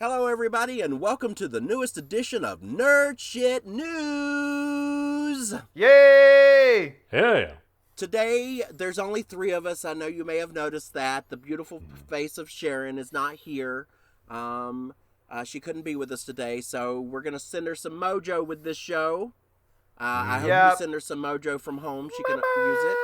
Hello, everybody, and welcome to the newest edition of Nerd Shit News. Yay! Yeah. Today, there's only three of us. I know you may have noticed that. The beautiful face of Sharon is not here. She couldn't be with us today, so we're going to send her some mojo with this show. I hope you send her some mojo from home. She can use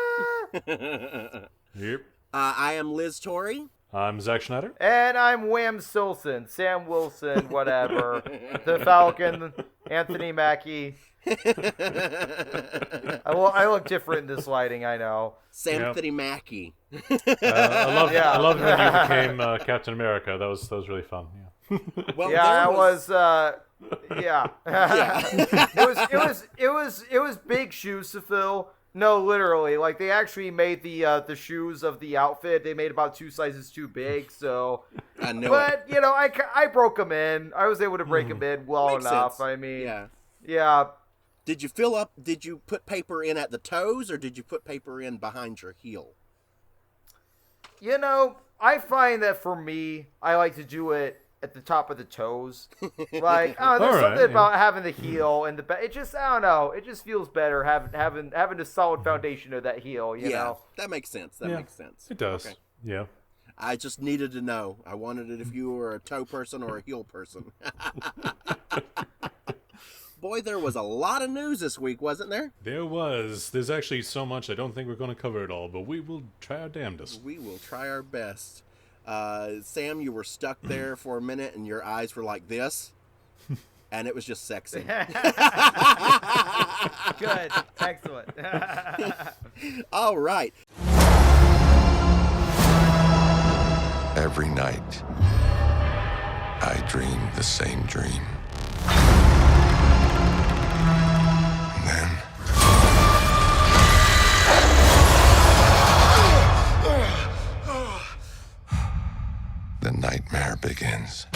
it. Yep. I am Liz Torrey. I'm Zack Schneider. And I'm Wham Silson, Sam Wilson, whatever. The Falcon, Anthony Mackie. I look different in this lighting, I know. Anthony Mackie. I love when you became Captain America. That was really fun. Yeah. Well, It was big shoes to fill. No, literally, like they actually made the shoes of the outfit. They made about 2 sizes too big. So, I know. But you know, I broke them in. I was able to break them in well Makes enough. sense. I mean, yeah. Did you fill up? Did you put paper in at the toes, or did you put paper in behind your heel? You know, I find that for me, I like to do it at the top of the toes. Like, there's something about having the heel and the back. It just, I don't know. It just feels better having a solid foundation of that heel. You know, that makes sense. That makes sense. It does. Okay. Yeah. I just needed to know. I wanted it if you were a toe person or a heel person. Boy, there was a lot of news this week, wasn't there? There was. There's actually so much. I don't think we're going to cover it all, but we will try our damnedest. We will try our best. Sam, you were stuck there for a minute, and your eyes were like this, and it was just sexy. Good. Excellent. All right. Every night, I dream the same dream. And then... the nightmare begins.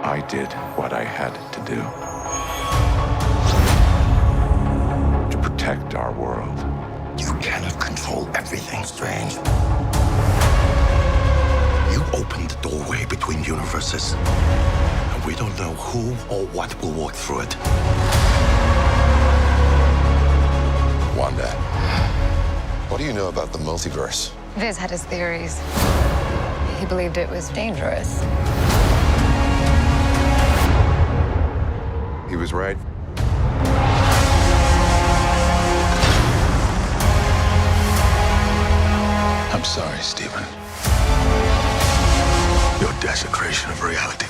I did what I had to do to protect our world. You cannot control everything, Strange. You opened the doorway between universes, and we don't know who or what will walk through it. Wanda, what do you know about the multiverse? Viz had his theories. He believed it was dangerous. He was right. I'm sorry, Stephen. Your desecration of reality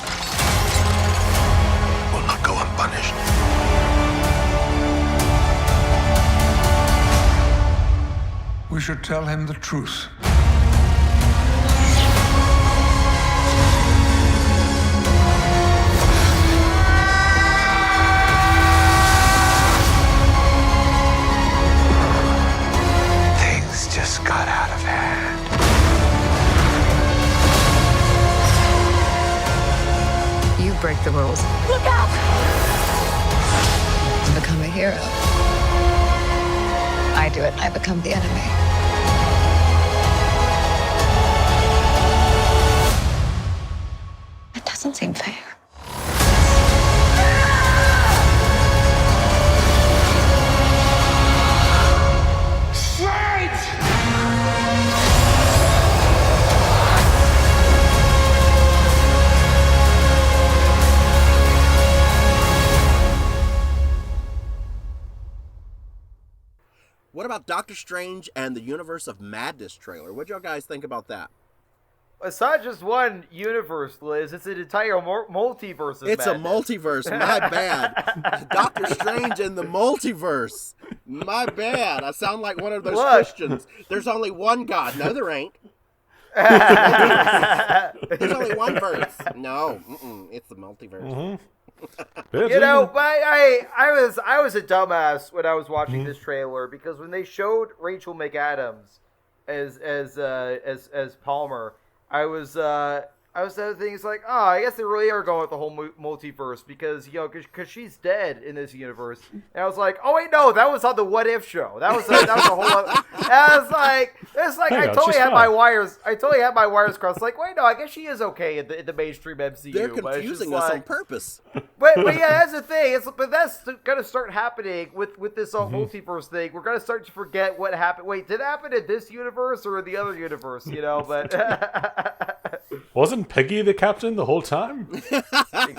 will not go unpunished. We should tell him the truth. Things just got out of hand. You break the rules. Look out! To become a hero. I do it, I become the enemy. It doesn't seem fair. What about Doctor Strange and the Universe of Madness trailer? What y'all guys think about that? It's not just one universe, Liz. It's an entire multiverse. It's a multiverse. My bad. Doctor Strange and the multiverse. My bad. I sound like one of those Christians. There's only one God. No, there ain't. There's only one verse. No, it's the multiverse. Mm-hmm. You know, but I was a dumbass when I was watching this trailer, because when they showed Rachel McAdams as Palmer, I was thinking, it's like, oh, I guess they really are going with the whole multiverse, because, you know, because she's dead in this universe. And I was like, oh wait, no, that was on the What If show. That was a whole other, it's like Hang I on, totally she's had my fine. wires crossed. Like, wait, no, I guess she is okay in the mainstream MCU. They're but it's confusing just us like, on purpose. But yeah, that's the thing. But that's gonna start happening with this Mm-hmm. multiverse thing. We're gonna start to forget what happened. Wait, did it happen in this universe or in the other universe? You know, but Wasn't Peggy the captain the whole time? exactly.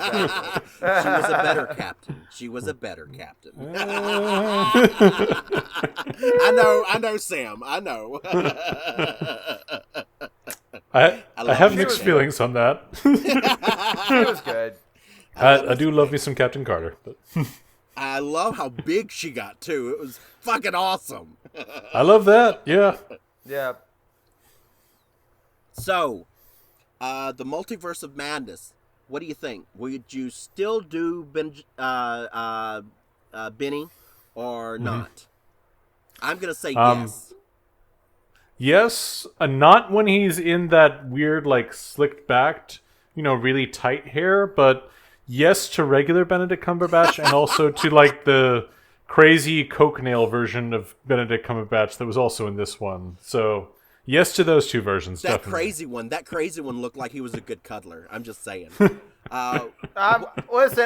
She was a better captain. She was a better captain. I know, Sam. I know. I love have it. mixed feelings on that. It was good. I do love me some Captain Carter. But I love how big she got too. It was fucking awesome. I love that. Yeah. Yeah. So, the Multiverse of Madness. What do you think? Would you still do Benny or not? I'm gonna say yes. Yes, not when he's in that weird, like, slicked backed, really tight hair, but yes to regular Benedict Cumberbatch and also to, like, the crazy coke nail version of Benedict Cumberbatch that was also in this one. So, yes to those two versions, That definitely. crazy one looked like he was a good cuddler. I'm just saying. Listen,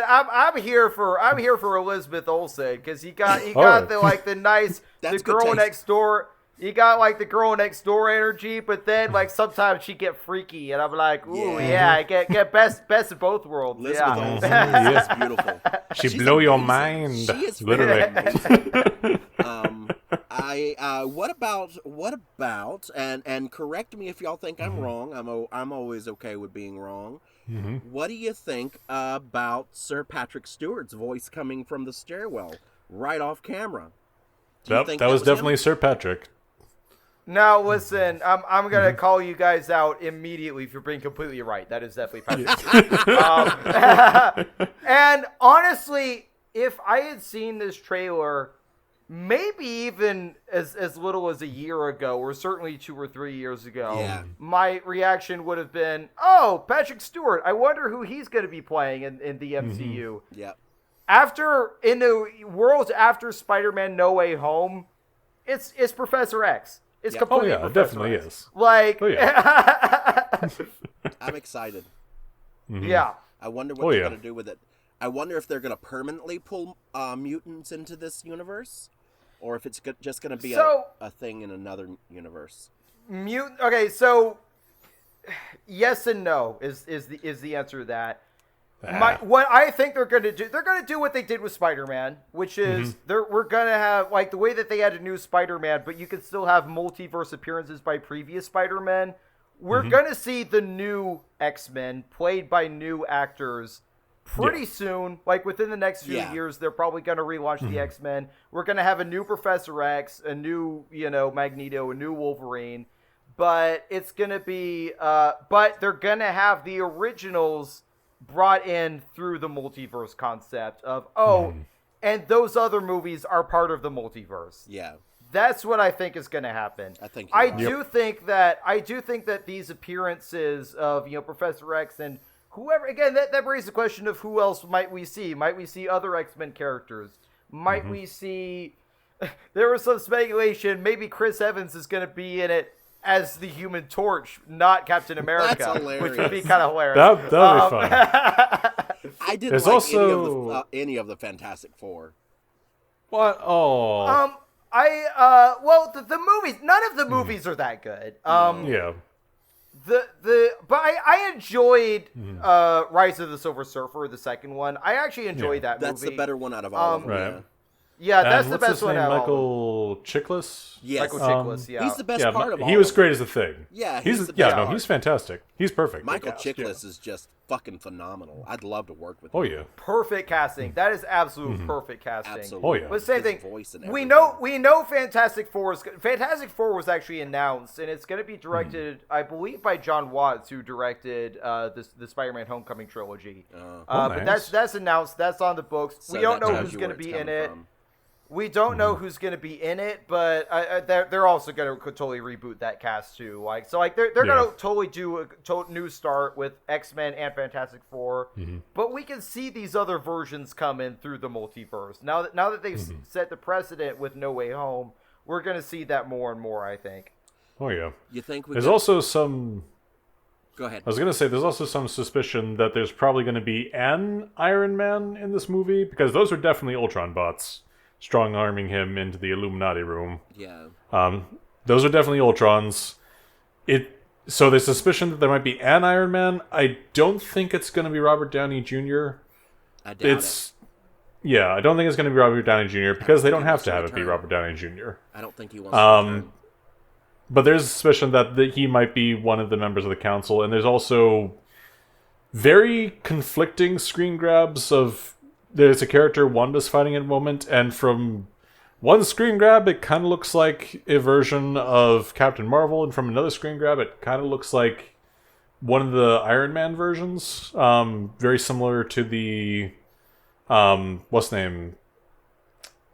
I'm here for Elizabeth Olsen because he got Alright. the nice That's the good girl taste. next door. You got like the girl next door energy, but then like sometimes she get freaky, and I'm like, ooh, Yeah. get best of both worlds. Elizabeth Yeah. Olsen is beautiful. She She's blow your amazing. mind. She is literally. What about and correct me if y'all think I'm wrong. I'm always okay with being wrong. What do you think about Sir Patrick Stewart's voice coming from the stairwell right off camera? Do you Yep, think that was him? definitely Sir Patrick. Now listen, I'm gonna call you guys out immediately for being completely right. That is definitely Patrick. And honestly, if I had seen this trailer, maybe even as little as a year ago, or certainly 2 or 3 years ago, Yeah. my reaction would have been, "Oh, Patrick Stewart. I wonder who he's going to be playing in the MCU." Yep. In the world after Spider-Man: No Way Home, it's Professor X. It's Yeah. Oh, completely yeah, Professor definitely X. is. Like, Oh, yeah. I'm excited. yeah. I wonder what Oh, they're yeah. going to do with it. I wonder if they're going to permanently pull mutants into this universe, or if it's just going to be a thing in another universe. Okay, so yes and no is the answer to that. What I think they're going to do what they did with Spider-Man, which is we're going to have like the way that they had a new Spider-Man, but you can still have multiverse appearances by previous Spider-Men. We're going to see the new X-Men played by new actors pretty soon. Like within the next few years, they're probably going to relaunch the X-Men. We're going to have a new Professor X, a new, Magneto, a new Wolverine, but it's going to be but they're going to have the originals brought in through the multiverse concept of and those other movies are part of the multiverse. Yeah. That's what I think is going to happen. I think I you're right. do think that these appearances of Professor X and whoever, again, that raises the question of who else might we see? Might we see other X-Men characters? Might we see? There was some speculation. Maybe Chris Evans is going to be in it as the Human Torch, not Captain America, That's hilarious. which would be kind of hilarious. That'd be fun. I didn't There's like also- any of the Fantastic Four. What? Oh. The movies, none of the movies are that good. yeah. But I enjoyed Rise of the Silver Surfer, the second one. I actually enjoyed that movie. That's the better one out of all of them. Right. Yeah. Yeah, that's And the what's best his one name? out of all. Michael Chiklis? Yes. Michael Chiklis, yeah. He's the best Yeah, part of all. he was of great as a Thing. Yeah, he's the yeah, best no, part. he's fantastic. He's perfect. Michael cast, Chiklis yeah. is just fucking phenomenal. I'd love to work with him. Oh yeah. Perfect casting. That is absolute perfect casting. Absolutely. Oh, yeah. But same His thing. voice and We everything. know Fantastic Four was actually announced, and it's going to be directed, I believe, by John Watts, who directed the Spider-Man Homecoming trilogy. But nice. that's announced. That's on the books. So we don't that know tells who's you going where to it's be in coming it. from. We don't know who's going to be in it, but they're also going to totally reboot that cast too. They're going to totally do a new start with X-Men and Fantastic Four. But we can see these other versions come in through the multiverse. Now that they've set the precedent with No Way Home, we're gonna see that more and more, I think. Oh yeah. You think there's also some? Go ahead. I was gonna say there's also some suspicion that there's probably gonna be an Iron Man in this movie because those are definitely Ultron bots strong arming him into the Illuminati room. Yeah. Those are definitely Ultrons. So there's suspicion that there might be an Iron Man. I don't think it's gonna be Robert Downey Jr. I doubt it. Yeah, I don't think it's going to be Robert Downey Jr. because they don't have to have it be Robert Downey Jr. I don't think he wants to return. But there's a suspicion that he might be one of the members of the council, and there's also very conflicting screen grabs of... There's a character Wanda's fighting at the moment, and from one screen grab, it kind of looks like a version of Captain Marvel, and from another screen grab, it kind of looks like one of the Iron Man versions. Very similar to the... what's the name?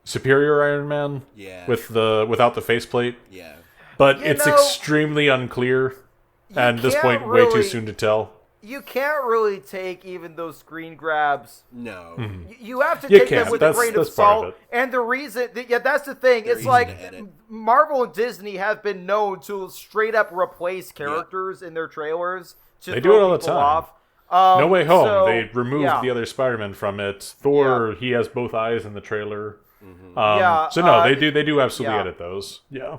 Superior Iron Man? Yeah. Without the faceplate? Yeah. But it's extremely unclear, and at this point, way too soon to tell. You can't really take even those screen grabs. No. You have to take them with a grain of salt. Of and the reason, that's the thing. It's like Marvel and Disney have been known to straight up replace characters in their trailers. They do it all the time. No Way Home, they removed the other Spider-Man from it. Thor, he has both eyes in the trailer. So no, they do absolutely edit those. Yeah.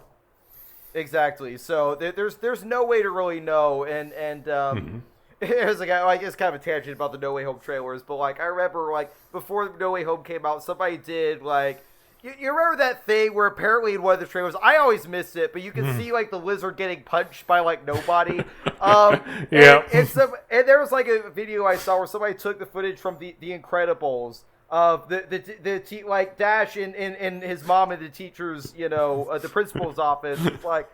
Exactly. So there's no way to really know, and there's like, I guess kind of a tangent about the No Way Home trailers, but like I remember like before No Way Home came out, somebody did like you remember that thing where apparently in one of the trailers, I always missed it, but you can see like the lizard getting punched by like nobody. Yeah. And there was like a video I saw where somebody took the footage from the Incredibles of the like Dash and his mom in the teacher's, the principal's office. It's like,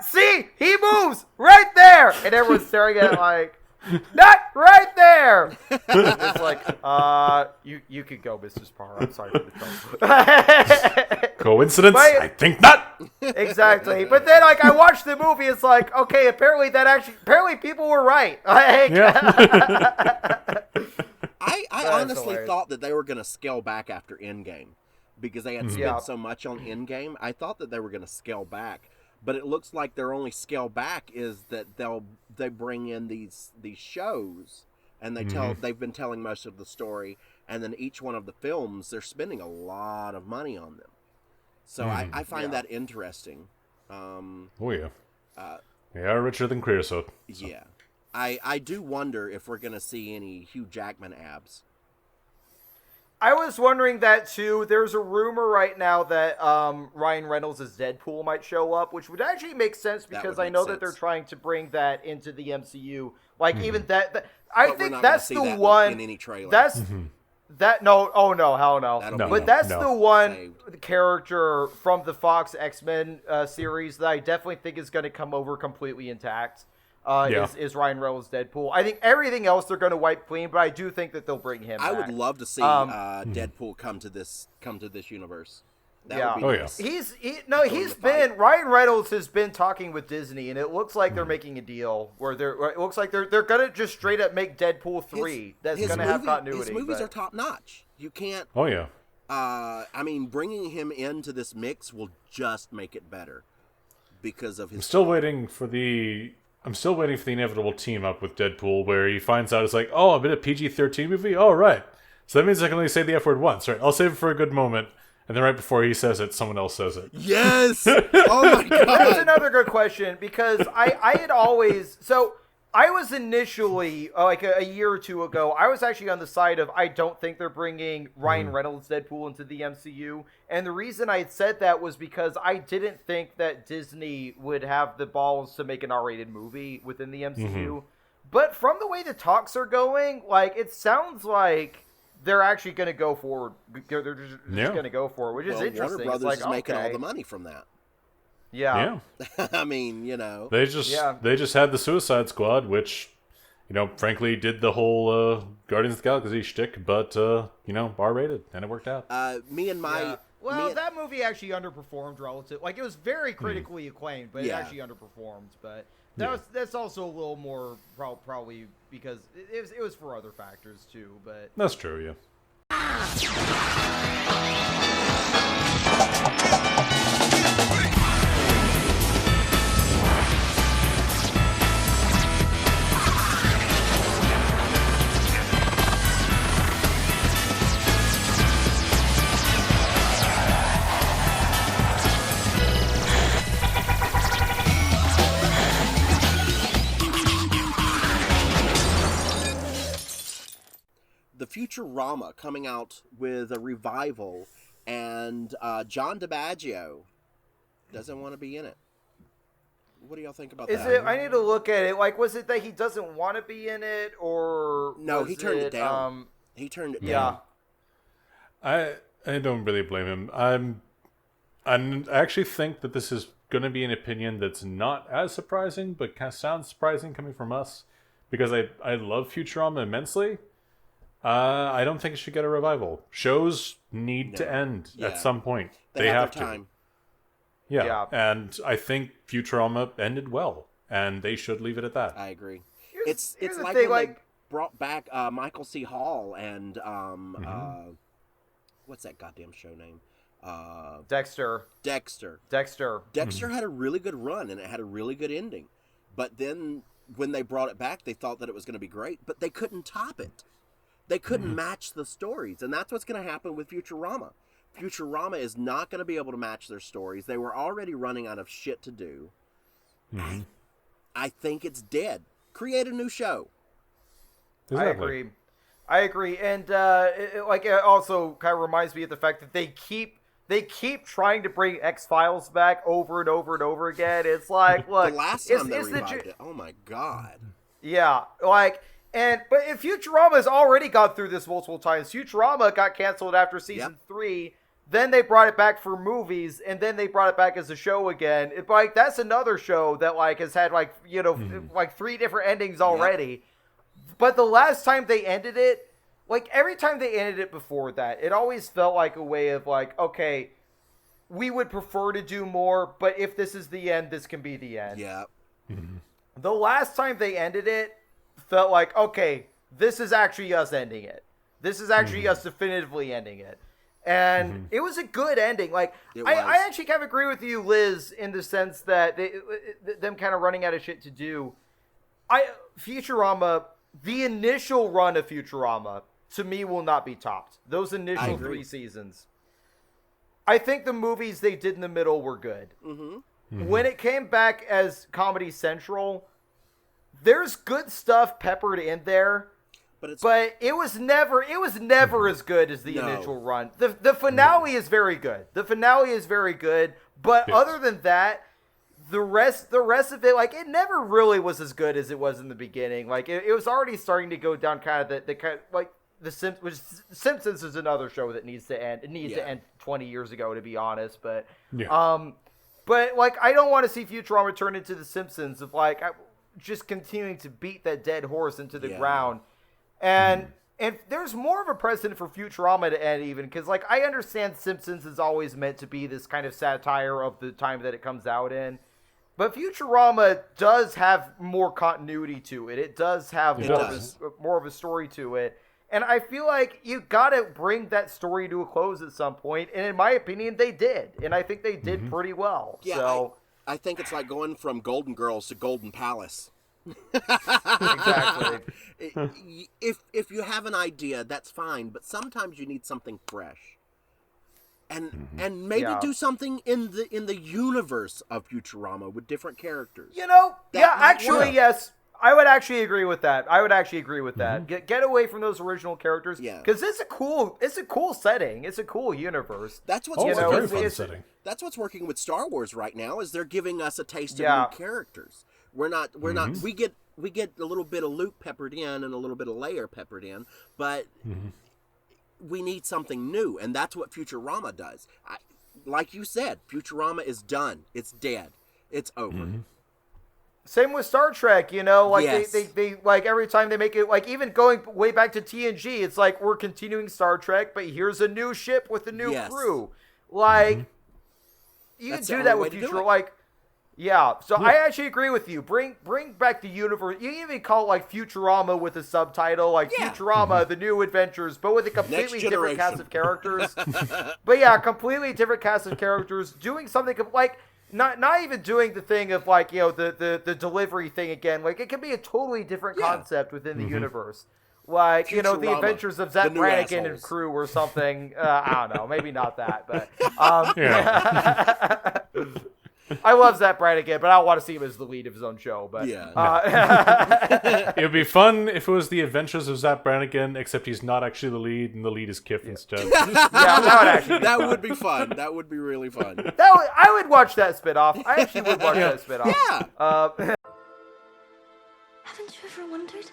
see, he moves right there, and everyone's staring at it like, not right there. It's like, you could go, Mr. Sparrow. I'm sorry for the trouble. Coincidence? I think not. Exactly. But then, like, I watched the movie. It's like, okay, apparently people were right. I honestly thought that they were going to scale back after Endgame because they had spent so much on Endgame. I thought that they were going to scale back, but it looks like their only scale back is that they bring in these shows and they've been telling most of the story, and then each one of the films they're spending a lot of money on them. So I find that interesting. Richer than Creosote. So. Yeah. I do wonder if we're going to see any Hugh Jackman abs. I was wondering that too. There's a rumor right now that Ryan Reynolds as Deadpool might show up, which would actually make sense because I know that they're trying to bring that into the MCU. Like even that I think that's the one in any trailer. That's that no, oh no, hell no. But that's the one character from the Fox X-Men series that I definitely think is going to come over completely intact. Is Ryan Reynolds Deadpool. I think everything else they're going to wipe clean, but I do think that they'll bring him back. I would love to see Deadpool come to this universe. That would be nice. Ryan Reynolds has been talking with Disney, and it looks like they're making a deal where it looks like they're going to just straight up make Deadpool 3 that's going to have continuity. His movies are top notch. You can't. Oh yeah. I mean, bringing him into this mix will just make it better because of his. I'm still waiting for the inevitable team up with Deadpool where he finds out it's like, oh, I'm in a PG-13 movie? Oh, right. So that means I can only say the F word once, right? I'll save it for a good moment. And then right before he says it, someone else says it. Yes! Oh my God! That's another good question because I had always... So I was initially, like a year or two ago, I was actually on the side of I don't think they're bringing Ryan Reynolds Deadpool into the MCU. And the reason I had said that was because I didn't think that Disney would have the balls to make an R-rated movie within the MCU. But from the way the talks are going, like it sounds like they're actually going to go forward. They're just going to go for it, which is interesting. Warner Brothers is making all the money from that. Yeah. I mean, they just had the Suicide Squad, which, frankly, did the whole Guardians of the Galaxy shtick, but R-rated, and it worked out. that movie actually underperformed relative. Like it was very critically acclaimed, but it actually underperformed. But that's also a little more probably because it was for other factors too. But that's true, yeah. Futurama coming out with a revival, and John DiMaggio doesn't want to be in it. What do y'all think about that? I need to look at it. Like, was it that he doesn't want to be in it, or no? He turned it down. He turned it down. I don't really blame him. I actually think that this is going to be an opinion that's not as surprising, but kind of sounds surprising coming from us, because I love Futurama immensely. I don't think it should get a revival. Shows need to end at some point. They have their time. Yeah, and I think Futurama ended well, and they should leave it at that. I agree. It's like thing, when they brought back Michael C. Hall and what's that goddamn show name? Dexter. Dexter had a really good run, and it had a really good ending. But then when they brought it back, they thought that it was going to be great, but they couldn't top it. They couldn't match the stories, and that's what's going to happen with Futurama. Futurama is not going to be able to match their stories. They were already running out of shit to do. I think it's dead. Create a new show. Exactly. I agree. And it also kind of reminds me of the fact that they keep trying to bring X-Files back over and over and over again. It's like, look, the last time they revived it, oh my god. Yeah, but if Futurama has already gone through this multiple times. Futurama got canceled after season 3. Then they brought it back for movies, and then they brought it back as a show again. That's another show that has had 3 different endings already. Yep. But the last time they ended it, every time they ended it before that, it always felt like a way of okay, we would prefer to do more, but if this is the end, this can be the end. Yeah. The last time they ended it felt like, okay, this is actually us ending it. This is actually us definitively ending it. And it was a good ending. I actually kind of agree with you, Liz, in the sense that them kind of running out of shit to do. Futurama, the initial run of Futurama, to me, will not be topped. Those initial 3 seasons. I think the movies they did in the middle were good. When it came back as Comedy Central, there's good stuff peppered in there. But it was never as good as the initial run. The finale is very good. But other than that, the rest of it, it never really was as good as it was in the beginning. It was already starting to go down kind of the kind of the Simpsons is another show that needs to end. It needs to end 20 years ago, to be honest. But I don't want to see Futurama turn into the Simpsons of just continuing to beat that dead horse into the ground. And there's more of a precedent for Futurama to end even, because I understand Simpsons is always meant to be this kind of satire of the time that it comes out in, but Futurama does have more continuity to it. It does have more of a story to it, and I feel like you gotta bring that story to a close at some point. And in my opinion, they did, and I think they did pretty well. Yeah, so I think it's like going from Golden Girls to Golden Palace. Exactly. If you have an idea, that's fine, but sometimes you need something fresh, and maybe do something in the universe of Futurama with different characters. Yes, I would actually agree with that. Get away from those original characters, because it's a cool setting. It's a cool universe. That's what's it's a very fun setting. That's what's working with Star Wars right now. Is they're giving us a taste of new characters. We're not. We get a little bit of Luke peppered in and a little bit of Leia peppered in, but we need something new, and that's what Futurama does. Like you said, Futurama is done. It's dead. It's over. Same with Star Trek, Yes. they every time they make it, even going way back to TNG, it's we're continuing Star Trek, but here's a new ship with a new crew. You can do that with Futurama, yeah, so I actually agree with you. Bring back the universe. You can even call it Futurama with a subtitle, Futurama: The New Adventures, but with a completely different cast of characters. Completely different cast of characters doing something not even doing the thing of the delivery thing again. It can be a totally different concept within the universe. Futurama, the adventures of Zach Brannigan and crew or something. I don't know, maybe not that, but I love Zach Brannigan, but I don't want to see him as the lead of his own show. But it would be fun if it was the Adventures of Zach Brannigan, except he's not actually the lead, and the lead is Kif instead. That would be fun. That would be really fun. I would watch that spinoff. I actually would watch that spinoff. Yeah. Haven't you ever wondered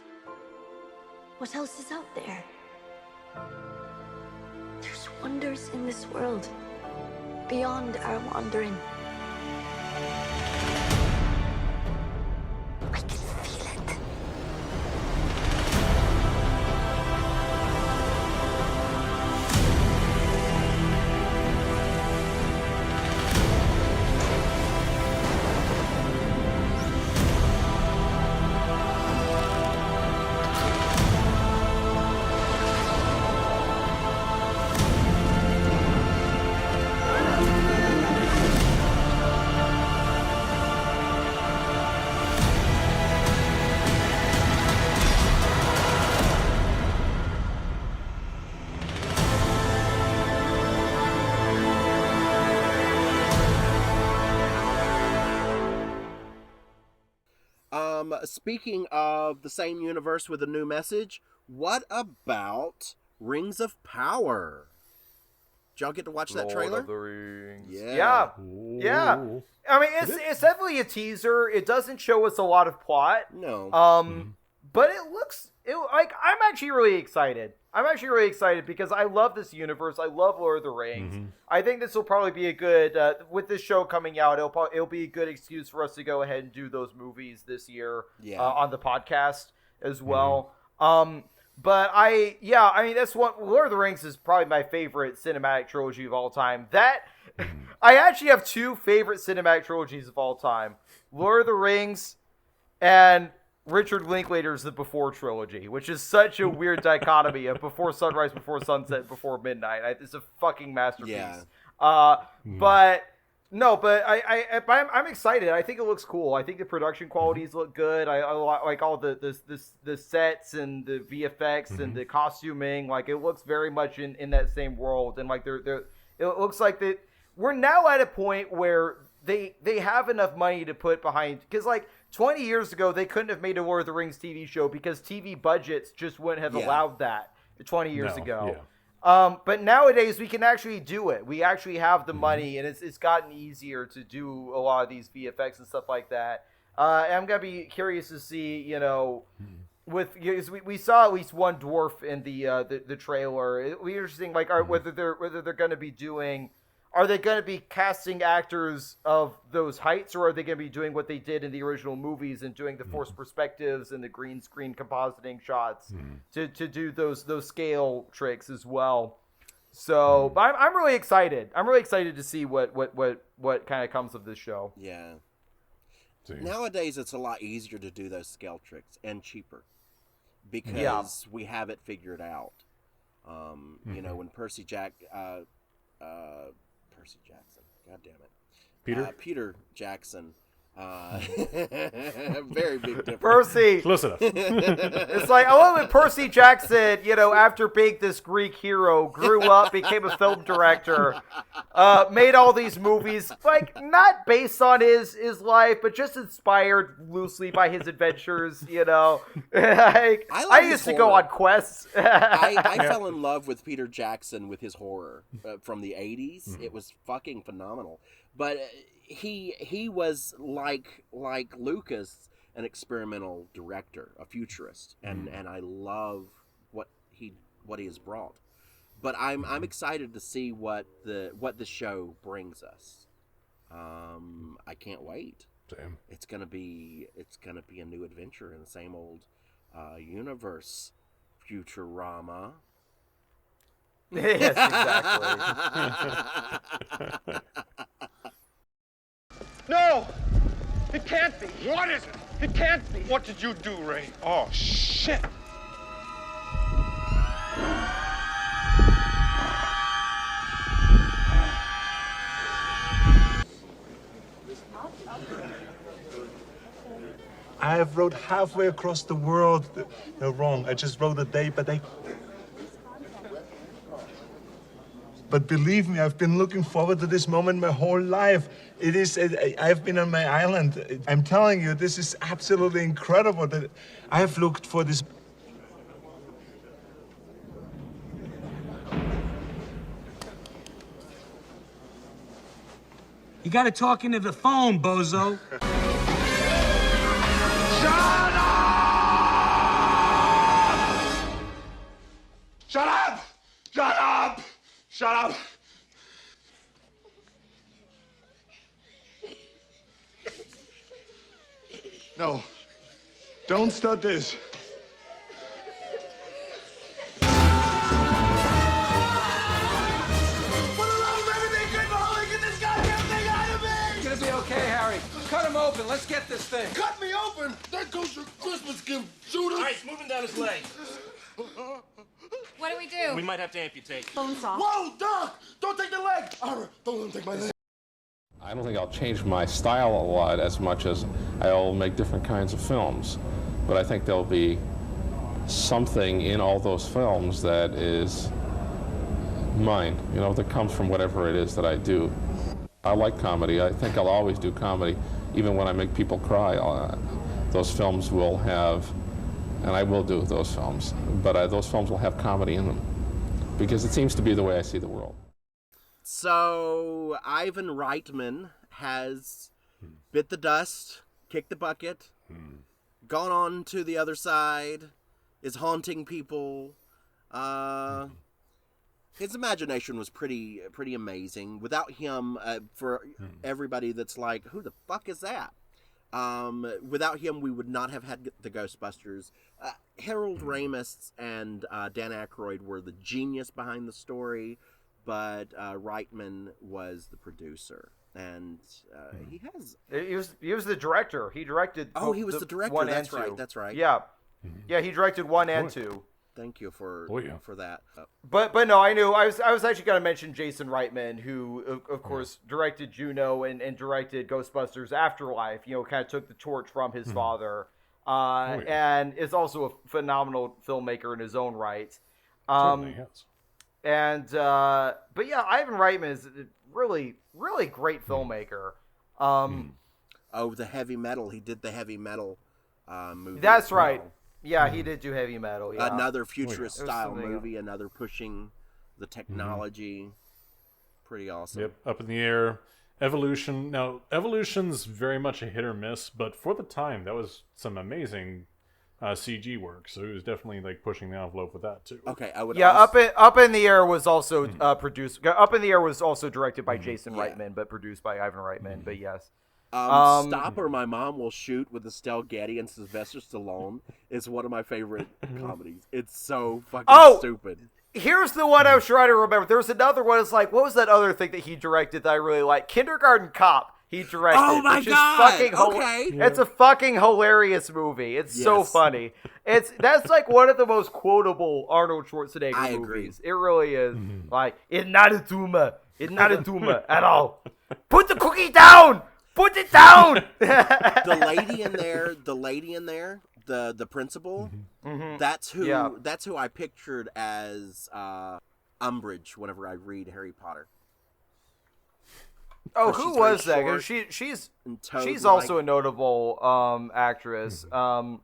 what else is out there? There's wonders in this world beyond our wandering. I can feel it. Speaking of the same universe with a new message, what about Rings of Power? Did y'all get to watch that trailer? Lord of the Rings. Yeah. Yeah. I mean, it's definitely a teaser. It doesn't show us a lot of plot. No. But it looks like I'm actually really excited. I'm actually really excited because I love this universe. I love Lord of the Rings. I think this will probably be a good with this show coming out. It'll be a good excuse for us to go ahead and do those movies this year on the podcast as well. But I mean that's what Lord of the Rings is probably my favorite cinematic trilogy of all time. I actually have two favorite cinematic trilogies of all time: Lord of the Rings and Richard Linklater's The Before trilogy, which is such a weird dichotomy of before sunrise, before sunset, before midnight. It's a fucking masterpiece. Yeah. But I'm excited. I think it looks cool. I think the production qualities look good. I like all the sets and the VFX and the costuming. Like it looks very much in that same world. And like it looks like that we're now at a point where they have enough money to put behind, because like 20 years ago, they couldn't have made a Lord of the Rings TV show because TV budgets just wouldn't have allowed that 20 years ago. Yeah. But nowadays, we can actually do it. We actually have the money, and it's gotten easier to do a lot of these VFX and stuff like that. I'm going to be curious to see, we saw at least one dwarf in the trailer. It'll be interesting, like whether they're going to be doing... Are they going to be casting actors of those heights, or are they going to be doing what they did in the original movies and doing the forced perspectives and the green screen compositing shots to do those scale tricks as well? So, but I'm really excited. I'm really excited to see what kind of comes of this show. Yeah. Nowadays, it's a lot easier to do those scale tricks and cheaper because we have it figured out. When Percy Jackson, God damn it, Peter Jackson, very big difference. Percy, close enough. It's like I love when Percy Jackson, after being this Greek hero, grew up, became a film director, made all these movies, like not based on his life, but just inspired loosely by his adventures. I used to go on quests. I fell in love with Peter Jackson with his horror from the 80s. It was fucking phenomenal. But he was like Lucas, an experimental director, a futurist, and I love what he has brought. But I'm excited to see what the show brings us. I can't wait. Damn. It's gonna be a new adventure in the same old universe. Futurama. Yes, exactly. No! It can't be! What is it? It can't be! What did you do, Ray? Oh, shit! I have rode halfway across the world. No, wrong. I just rode a day, but they... But believe me, I've been looking forward to this moment my whole life. I've been on my island. I'm telling you, this is absolutely incredible that I have looked for this. You gotta talk into the phone, bozo. Shut up! Shut up! Shut up! No. Don't start this. It's gonna be okay, Harry. Cut him open. Let's get this thing. Cut me open! There goes your Christmas gift, Judas! All right, it's moving down his leg. What do we do? We might have to amputate. Bone saw. Whoa, Doc! Don't take the leg! Ira, don't let him take my leg. I don't think I'll change my style a lot as much as I'll make different kinds of films. But I think there'll be something in all those films that is mine, you know, that comes from whatever it is that I do. I like comedy. I think I'll always do comedy, even when I make people cry. Those films will have, and I will do those films, but those films will have comedy in them, because it seems to be the way I see the world. So, Ivan Reitman has bit the dust, kicked the bucket, gone on to the other side, is haunting people. His imagination was pretty amazing. Without him, for everybody that's like, who the fuck is that? Without him, we would not have had the Ghostbusters. Harold Ramis and Dan Aykroyd were the genius behind the story, but Reitman was the producer, and he was the director. He directed. Oh, he was the director. One That's and right. two. That's right. Yeah, yeah. He directed 1 and 2. Thank you for that. But no, I knew I was actually going to mention Jason Reitman, who of course directed Juno and directed Ghostbusters Afterlife. You know, kind of took the torch from his father, and is also a phenomenal filmmaker in his own right. Certainly, yes. And but yeah, Ivan Reitman is a really great filmmaker. Oh, the heavy metal. He did the heavy metal movie. That's right. Yeah, he did do heavy metal. Yeah. Another futurist style movie, another pushing the technology. Pretty awesome. Yep, up in the air. Evolution. Now, Evolution's very much a hit or miss, but for the time, that was some amazing CG work. So he was definitely like pushing the envelope with that too. Okay, I would. Yeah, Up in the Air was also produced. Up in the Air was also directed by Jason Reitman, but produced by Ivan Reitman. But yes. Stop or My Mom Will Shoot with Estelle Getty and Sylvester Stallone is one of my favorite comedies. It's so fucking stupid. Here's the one I was trying to remember. There's another one. It's like, what was that other thing that he directed that I really like? Kindergarten Cop. He directed. Oh my god! It's a fucking hilarious movie. It's so funny. That's like one of the most quotable Arnold Schwarzenegger movies. It really is. Like, it's not a tumor. It's not a tumor at all. Put the cookie down. Put it down. The lady in there, the principal. That's who I pictured as Umbridge whenever I read Harry Potter. Oh, who was that? Because she's also a notable actress. Oh,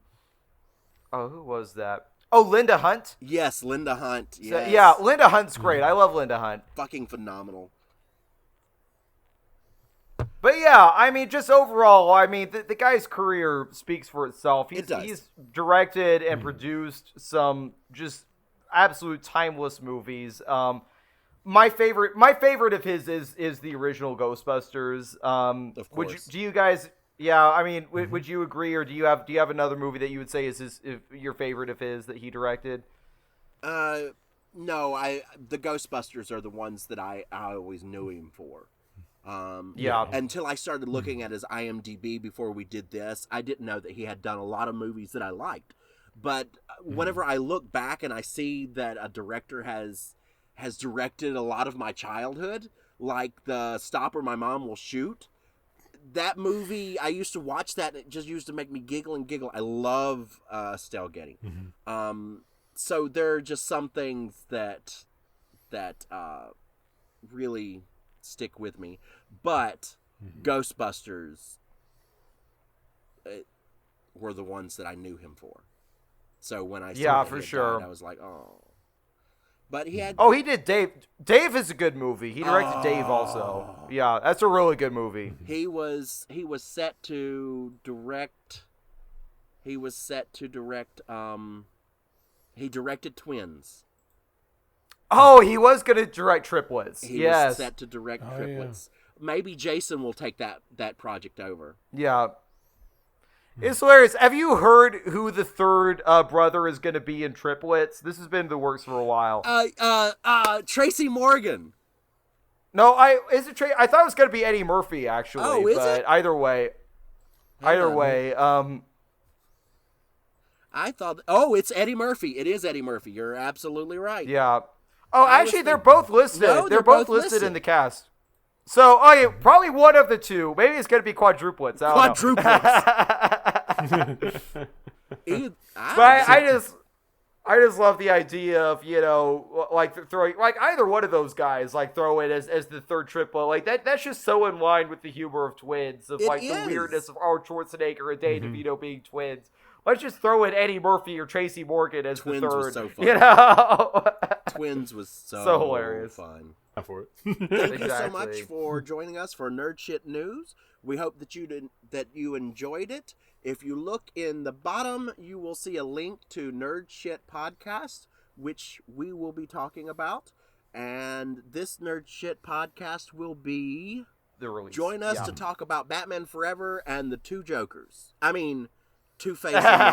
who was that? Oh, Linda Hunt. Yes, Linda Hunt. Yes. Yeah, Linda Hunt's great. I love Linda Hunt. Fucking phenomenal. But yeah, I mean, just overall, I mean, the guy's career speaks for itself. He's directed and produced some just absolute timeless movies. My favorite of his is the original Ghostbusters. Of course. Do you guys? Yeah, I mean, would you agree, or do you have another movie that you would say is your favorite of his that he directed? No, the Ghostbusters are the ones that I always knew him for. Until I started looking at his IMDb before we did this, I didn't know that he had done a lot of movies that I liked. But whenever I look back and I see that a director has directed a lot of my childhood, like the Stop or My Mom Will Shoot, that movie, I used to watch that and it just used to make me giggle and giggle. I love Estelle Getty. So there are just some things that really stick with me. But Ghostbusters were the ones that I knew him for. So when I saw for sure, died, I was like, oh. But he had. Oh, he did Dave. Dave is a good movie. He directed Dave also. Yeah, that's a really good movie. He was set to direct. He directed Twins. Oh, he was going to direct Triplets. He was set to direct Triplets. Yeah. Maybe Jason will take that project over. Yeah. It's hilarious. Have you heard who the third brother is going to be in Triplets? This has been in the works for a while. Tracy Morgan. No, I thought it was going to be Eddie Murphy, actually. Oh, is it? Either way. I thought, it's Eddie Murphy. It is Eddie Murphy. You're absolutely right. Yeah. Oh, actually, they're both listed. No, they're both listed in the cast. So, probably one of the two. Maybe it's going to be quadruplets. I just love the idea of, throwing, either one of those guys, throw it as the third triplet. That's just so in line with the humor of Twins, of, the weirdness of Arnold Schwarzenegger and Dave DeVito being twins. Let's just throw in Eddie Murphy or Tracy Morgan as Twins the third. Was so fun. Twins was so hilarious. Fun. For it. Thank you so much for joining us for Nerd Shit News. We hope that you enjoyed it. If you look in the bottom, you will see a link to Nerd Shit Podcast, which we will be talking about. And this Nerd Shit Podcast will be the release. Join us to talk about Batman Forever and the Two Jokers. I mean, Two-Face. Yes.